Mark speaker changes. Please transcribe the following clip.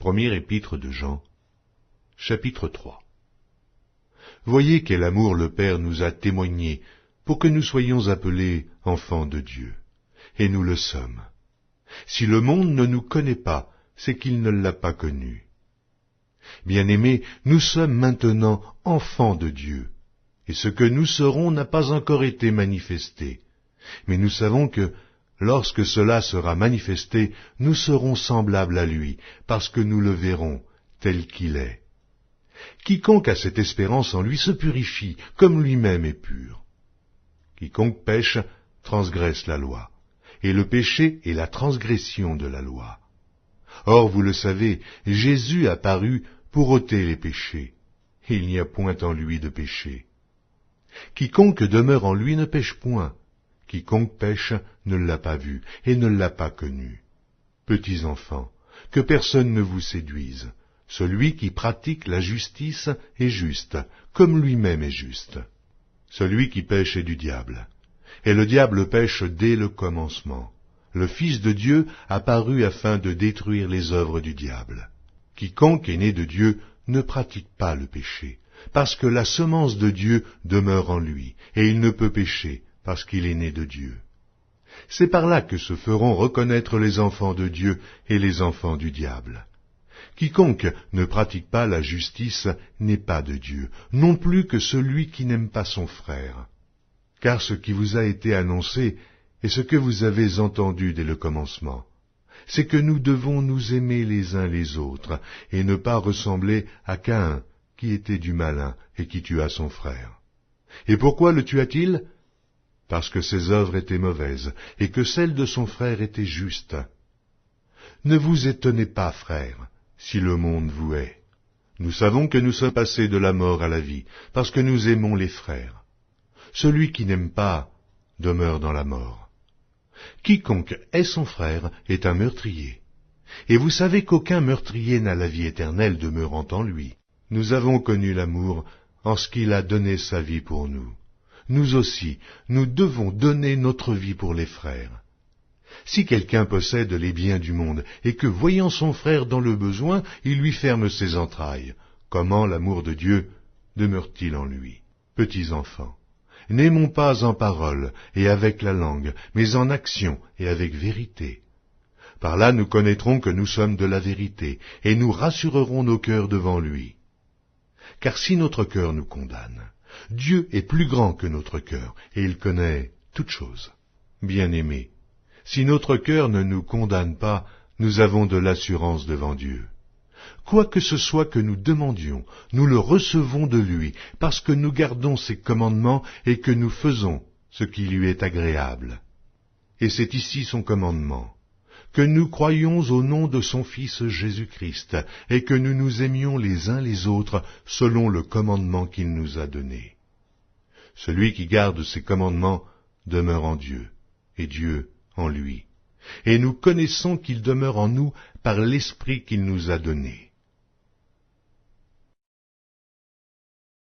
Speaker 1: Première épître de Jean, chapitre 3. Voyez quel amour le Père nous a témoigné pour que nous soyons appelés enfants de Dieu. Et nous le sommes. Si le monde ne nous connaît pas, c'est qu'il ne l'a pas connu. Bien-aimés, nous sommes maintenant enfants de Dieu, et ce que nous serons n'a pas encore été manifesté. Mais nous savons que, lorsque cela sera manifesté, nous serons semblables à lui, parce que nous le verrons tel qu'il est. Quiconque a cette espérance en lui se purifie, comme lui-même est pur. Quiconque pêche transgresse la loi, et le péché est la transgression de la loi. Or, vous le savez, Jésus a paru pour ôter les péchés, et il n'y a point en lui de péché. Quiconque demeure en lui ne pêche point, quiconque pêche ne l'a pas vu, et ne l'a pas connu. Petits enfants, que personne ne vous séduise. Celui qui pratique la justice est juste, comme lui-même est juste. Celui qui pêche est du diable. Et le diable pêche dès le commencement. Le Fils de Dieu a paru afin de détruire les œuvres du diable. Quiconque est né de Dieu ne pratique pas le péché, parce que la semence de Dieu demeure en lui, et il ne peut pécher, parce qu'il est né de Dieu. C'est par là que se feront reconnaître les enfants de Dieu et les enfants du diable. Quiconque ne pratique pas la justice n'est pas de Dieu, non plus que celui qui n'aime pas son frère. Car ce qui vous a été annoncé est ce que vous avez entendu dès le commencement. C'est que nous devons nous aimer les uns les autres, et ne pas ressembler à Caïn, qui était du malin et qui tua son frère. Et pourquoi le tua-t-il? Parce que ses œuvres étaient mauvaises, et que celles de son frère étaient justes. Ne vous étonnez pas, frères, si le monde vous hait. Nous savons que nous sommes passés de la mort à la vie, parce que nous aimons les frères. Celui qui n'aime pas demeure dans la mort. Quiconque hait son frère est un meurtrier. Et vous savez qu'aucun meurtrier n'a la vie éternelle demeurant en lui. Nous avons connu l'amour en ce qu'il a donné sa vie pour nous. Nous aussi, nous devons donner notre vie pour les frères. Si quelqu'un possède les biens du monde, et que, voyant son frère dans le besoin, il lui ferme ses entrailles, comment l'amour de Dieu demeure-t-il en lui? Petits enfants, n'aimons pas en parole et avec la langue, mais en action et avec vérité. Par là nous connaîtrons que nous sommes de la vérité, et nous rassurerons nos cœurs devant lui. Car si notre cœur nous condamne, Dieu est plus grand que notre cœur, et il connaît toutes choses. Bien-aimés, si notre cœur ne nous condamne pas, nous avons de l'assurance devant Dieu. Quoi que ce soit que nous demandions, nous le recevons de lui, parce que nous gardons ses commandements et que nous faisons ce qui lui est agréable. Et c'est ici son commandement, que nous croyions au nom de son Fils Jésus-Christ, et que nous nous aimions les uns les autres selon le commandement qu'il nous a donné. Celui qui garde ses commandements demeure en Dieu, et Dieu en lui. Et nous connaissons qu'il demeure en nous par l'Esprit qu'il nous a donné.